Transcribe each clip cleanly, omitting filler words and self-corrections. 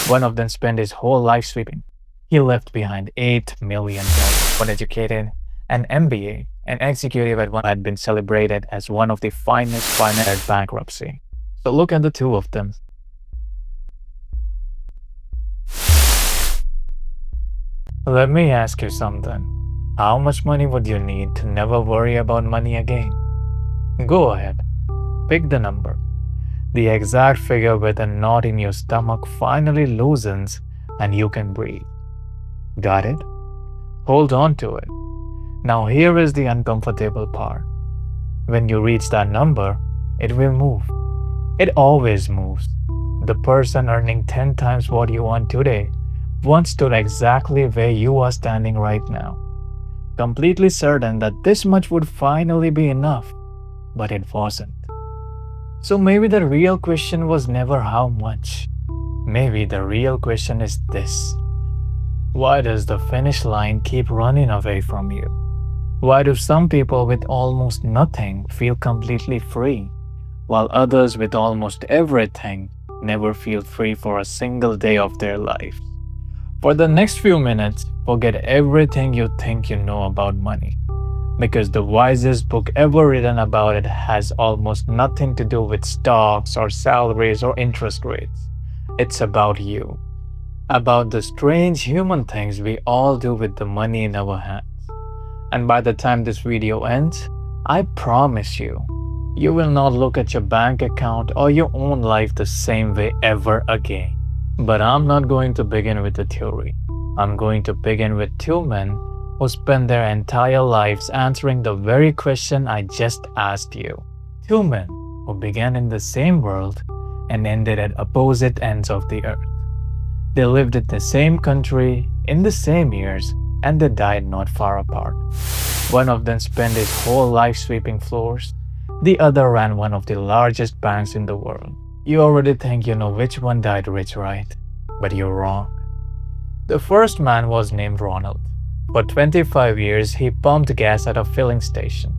One of them spent his whole life sweeping. He left behind $8 million, uneducated, an MBA, an executive at one had been celebrated as one of the finest finance bankruptcy. So look at the two of them. Let me ask you something. How much money would you need to never worry about money again? Go ahead. Pick the number. The exact figure where the knot in your stomach finally loosens and you can breathe. Got it? Hold on to it. Now here is the uncomfortable part. When you reach that number, it will move. It always moves. The person earning 10 times what you want today once stood exactly where you are standing right now, completely certain that this much would finally be enough, but it wasn't. So maybe the real question was never how much. Maybe the real question is this. Why does the finish line keep running away from you? Why do some people with almost nothing feel completely free, while others with almost everything never feel free for a single day of their life? For the next few minutes, forget everything you think you know about money, because the wisest book ever written about it has almost nothing to do with stocks or salaries or interest rates. It's about you, about the strange human things we all do with the money in our hands. And by the time this video ends, I promise you, you will not look at your bank account or your own life the same way ever again. But I'm not going to begin with the theory. I'm going to begin with two men who spent their entire lives answering the very question I just asked you. Two men who began in the same world and ended at opposite ends of the earth. They lived in the same country, in the same years, and they died not far apart. One of them spent his whole life sweeping floors. The other ran one of the largest banks in the world. You already think you know which one died rich, right? But you're wrong. The first man was named Ronald. For 25 years, he pumped gas at a filling station.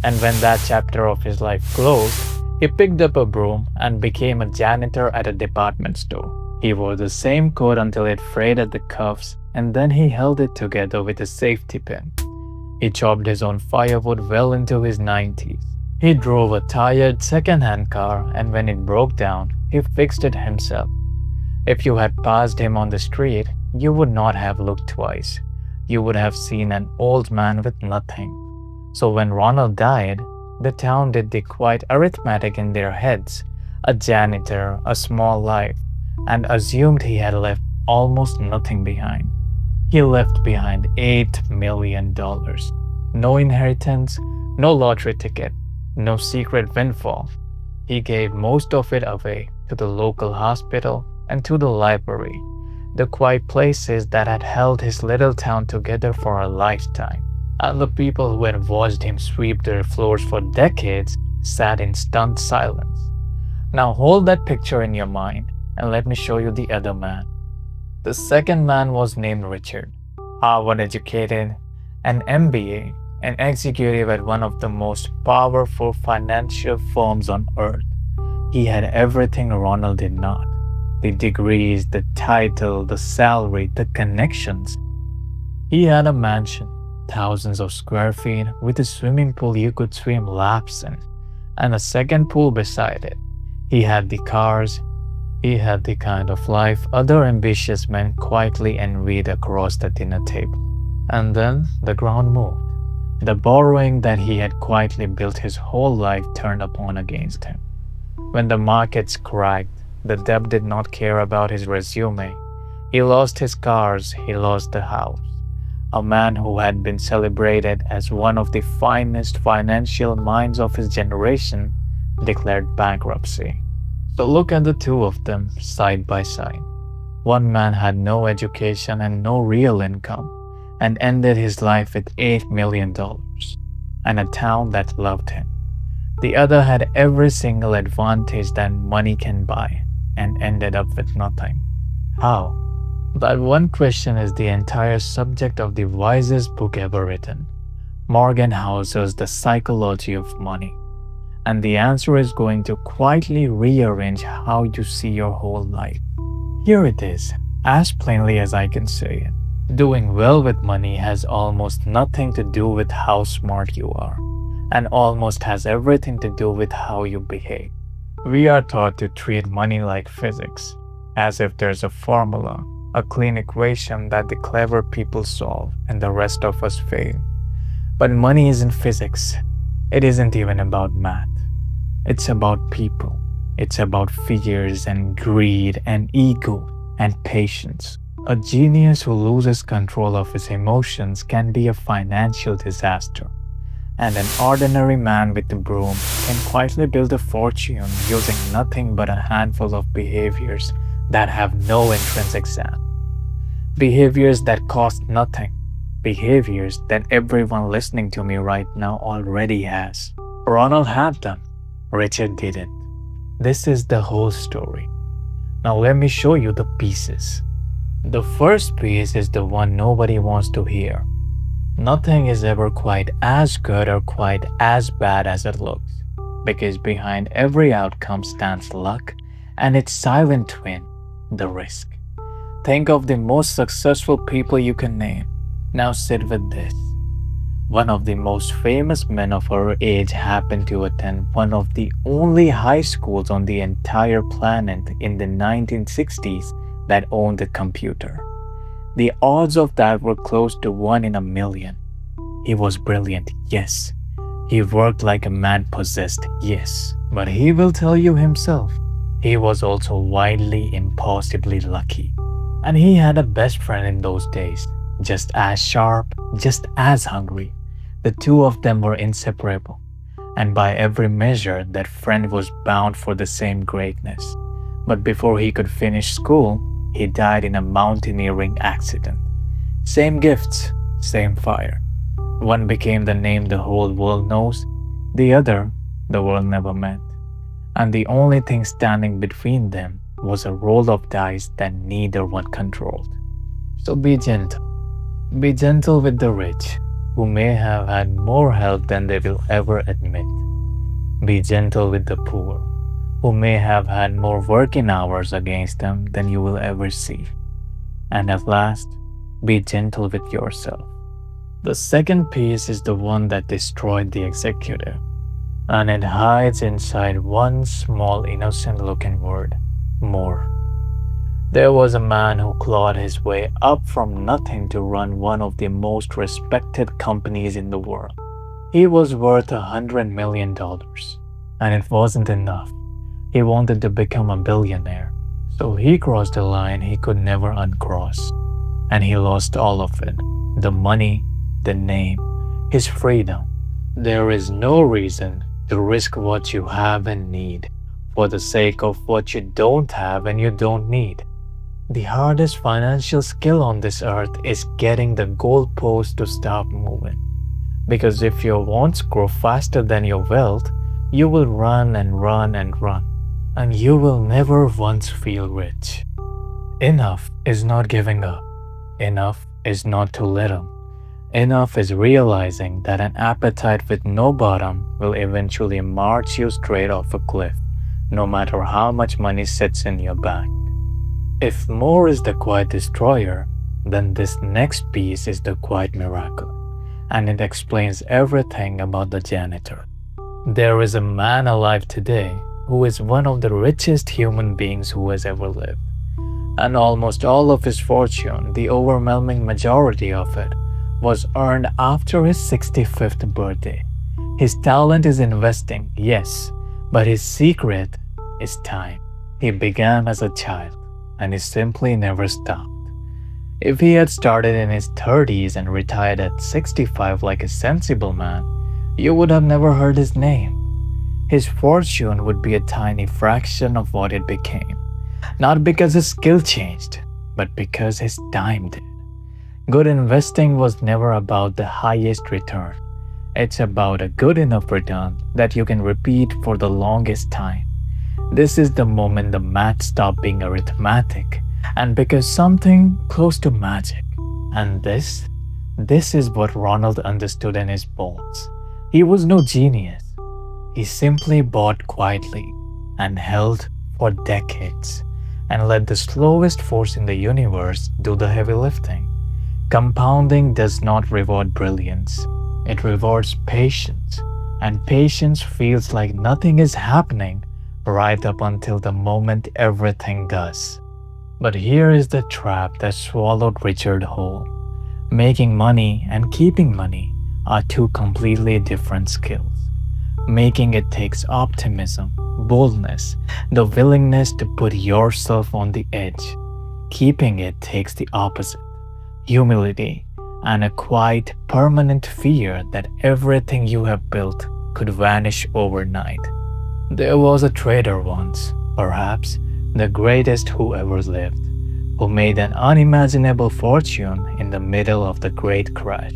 And when that chapter of his life closed, he picked up a broom and became a janitor at a department store. He wore the same coat until it frayed at the cuffs, and then he held it together with a safety pin. He chopped his own firewood well into his 90s. He drove a tired second-hand car, and when it broke down, he fixed it himself. If you had passed him on the street, you would not have looked twice. You would have seen an old man with nothing. So when Ronald died, the town did the quiet arithmetic in their heads, a janitor, a small life, and assumed he had left almost nothing behind. He left behind $8 million. No inheritance, no lottery ticket, no secret windfall. He gave most of it away to the local hospital and to the library, the quiet places that had held his little town together for a lifetime. And the people who had watched him sweep their floors for decades sat in stunned silence. Now hold that picture in your mind and let me show you the other man. The second man was named Richard, Harvard educated, an MBA, an executive at one of the most powerful financial firms on earth. He had everything Ronald did not. The degrees, the title, the salary, the connections. He had a mansion, thousands of square feet, with a swimming pool you could swim laps in, and a second pool beside it. He had the cars. He had the kind of life other ambitious men quietly envied across the dinner table. And then the ground moved. The borrowing that he had quietly built his whole life turned upon against him. When the markets cracked, the debt did not care about his resume. He lost his cars, he lost the house. A man who had been celebrated as one of the finest financial minds of his generation declared bankruptcy. So look at the two of them side by side. One man had no education and no real income, and ended his life with $8 million and a town that loved him. The other had every single advantage that money can buy and ended up with nothing. How? That one question is the entire subject of the wisest book ever written, Morgan Housel's The Psychology of Money. And the answer is going to quietly rearrange how you see your whole life. Here it is, as plainly as I can say it. Doing well with money has almost nothing to do with how smart you are, and almost has everything to do with how you behave. We are taught to treat money like physics, as if there's a formula, a clean equation that the clever people solve and the rest of us fail. But money isn't physics. It isn't even about math. It's about people. It's about fears and greed and ego and patience. A genius who loses control of his emotions can be a financial disaster. And an ordinary man with a broom can quietly build a fortune using nothing but a handful of behaviors that have no entrance exam. Behaviors that cost nothing. Behaviors that everyone listening to me right now already has. Ronald had them. Richard didn't. This is the whole story. Now let me show you the pieces. The first piece is the one nobody wants to hear. Nothing is ever quite as good or quite as bad as it looks, because behind every outcome stands luck and its silent twin, the risk. Think of the most successful people you can name. Now sit with this. One of the most famous men of our age happened to attend one of the only high schools on the entire planet in the 1960s that owned a computer. The odds of that were close to 1 in a million. He was brilliant, yes. He worked like a man possessed, yes. But he will tell you himself, he was also wildly, impossibly lucky. And he had a best friend in those days, just as sharp, just as hungry. The two of them were inseparable, and by every measure, that friend was bound for the same greatness. But before he could finish school, he died in a mountaineering accident. Same gifts, same fire. One became the name the whole world knows, the other the world never met. And the only thing standing between them was a roll of dice that neither one controlled. So be gentle. Be gentle with the rich, who may have had more help than they will ever admit. Be gentle with the poor, who may have had more working hours against them than you will ever see. And at last, be gentle with yourself. The second piece is the one that destroyed the executive, and it hides inside one small innocent-looking word, more. There was a man who clawed his way up from nothing to run one of the most respected companies in the world. He was worth $100 million, and it wasn't enough. He wanted to become a billionaire, so he crossed a line he could never uncross. And he lost all of it, the money, the name, his freedom. There is no reason to risk what you have and need for the sake of what you don't have and you don't need. The hardest financial skill on this earth is getting the goalpost to stop moving. Because if your wants grow faster than your wealth, you will run and run and run, and you will never once feel rich. Enough is not giving up. Enough is not too little. Enough is realizing that an appetite with no bottom will eventually march you straight off a cliff, no matter how much money sits in your bank. If more is the quiet destroyer, then this next piece is the quiet miracle, and it explains everything about the janitor. There is a man alive today who is one of the richest human beings who has ever lived, and almost all of his fortune, the overwhelming majority of it, was earned after his 65th birthday. His talent is investing, yes, but his secret is time. He began as a child, and he simply never stopped. If he had started in his 30s and retired at 65 like a sensible man, you would have never heard his name. His fortune would be a tiny fraction of what it became, not because his skill changed, but because his time did. Good investing was never about the highest return. It's about a good enough return that you can repeat for the longest time. This is the moment the math stopped being arithmetic and becomes something close to magic. And this is what Ronald understood in his bones. He was no genius. He simply bought quietly and held for decades. and let the slowest force in the universe do the heavy lifting. Compounding does not reward brilliance, it rewards patience, and patience feels like nothing is happening right up until the moment everything does. But here is the trap that swallowed Richard whole. Making money and keeping money are two completely different skills. Making it takes optimism, boldness, the willingness to put yourself on the edge. Keeping it takes the opposite, humility, and a quiet, permanent fear that everything you have built could vanish overnight. There was a trader once, perhaps the greatest who ever lived, who made an unimaginable fortune in the middle of the Great Crash,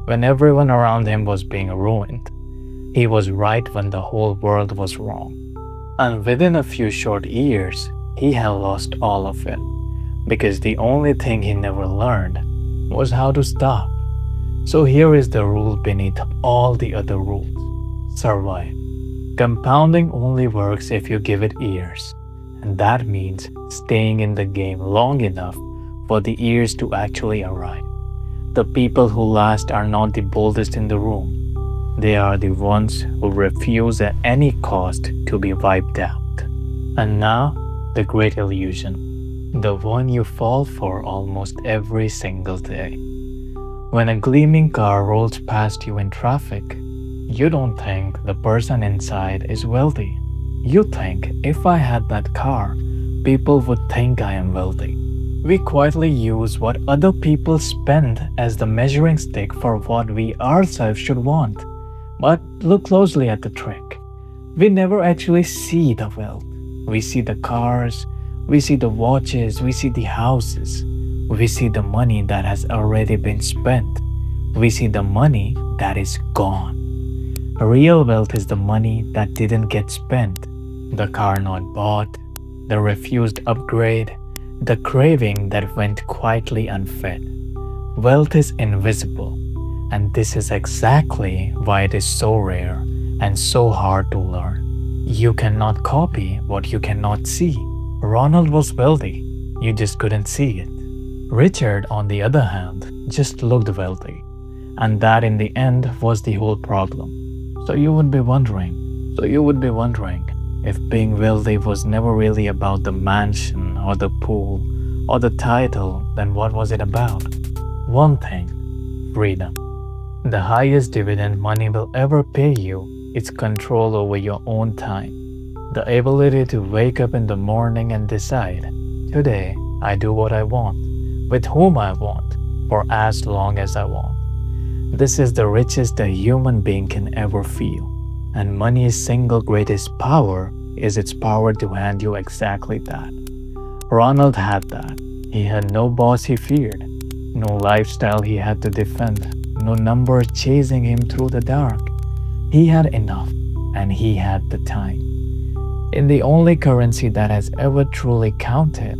when everyone around him was being ruined. He was right when the whole world was wrong. And within a few short years, he had lost all of it, because the only thing he never learned was how to stop. So here is the rule beneath all the other rules. Survive. Compounding only works if you give it years, and that means staying in the game long enough for the years to actually arrive. The people who last are not the boldest in the room. They are the ones who refuse at any cost to be wiped out. And now, the great illusion, the one you fall for almost every single day. When a gleaming car rolls past you in traffic, you don't think the person inside is wealthy. You think, if I had that car, people would think I am wealthy. We quietly use what other people spend as the measuring stick for what we ourselves should want. But look closely at the trick. We never actually see the wealth. We see the cars, we see the watches, we see the houses. We see the money that has already been spent. We see the money that is gone. Real wealth is the money that didn't get spent, the car not bought, the refused upgrade, the craving that went quietly unfed. Wealth is invisible, and this is exactly why it is so rare and so hard to learn. You cannot copy what you cannot see. Ronald was wealthy, you just couldn't see it. Richard, on the other hand, just looked wealthy, and that in the end was the whole problem. So you would be wondering if being wealthy was never really about the mansion or the pool or the title, then what was it about? One thing, freedom. The highest dividend money will ever pay you is control over your own time. The ability to wake up in the morning and decide, today I do what I want, with whom I want, for as long as I want. This is the richest a human being can ever feel, and money's single greatest power is its power to hand you exactly that. Ronald had that. He had no boss he feared, no lifestyle he had to defend, no number chasing him through the dark. He had enough, and he had the time. In the only currency that has ever truly counted,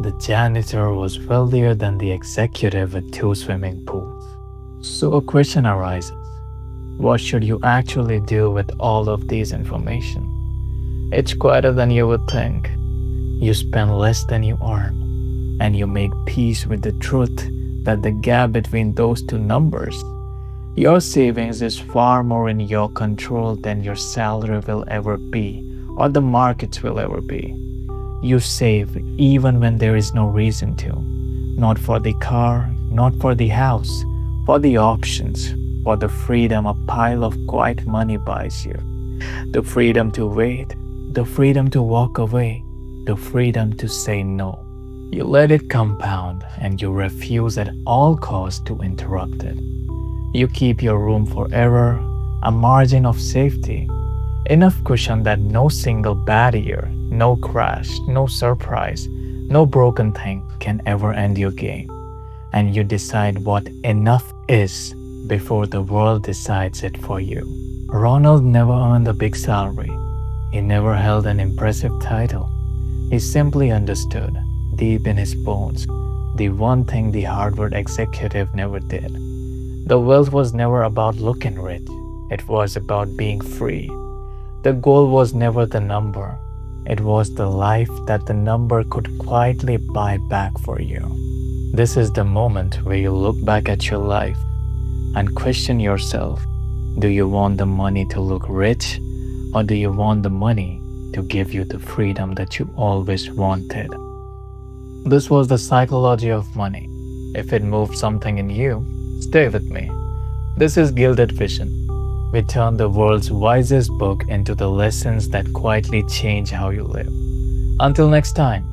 the janitor was wealthier than the executive with 2 swimming pools. So a question arises. What should you actually do with all of this information? It's quieter than you would think. You spend less than you earn, and you make peace with the truth that the gap between those two numbers, your savings is far more in your control than your salary will ever be or the markets will ever be. You save even when there is no reason to, not for the car, not for the house, for the options, for the freedom a pile of quiet money buys you, the freedom to wait, the freedom to walk away, the freedom to say no. You let it compound and you refuse at all costs to interrupt it. You keep your room for error, a margin of safety, enough cushion that no single bad year, no crash, no surprise, no broken thing can ever end your game. And you decide what enough is before the world decides it for you. Ronald never earned a big salary. He never held an impressive title. He simply understood, deep in his bones, the one thing the Harvard executive never did. The wealth was never about looking rich. It was about being free. The goal was never the number. It was the life that the number could quietly buy back for you. This is the moment where you look back at your life and question yourself. Do you want the money to look rich, or do you want the money to give you the freedom that you always wanted? This was the psychology of money. If it moved something in you, stay with me. This is Gilded Vision. We turn the world's wisest book into the lessons that quietly change how you live. Until next time,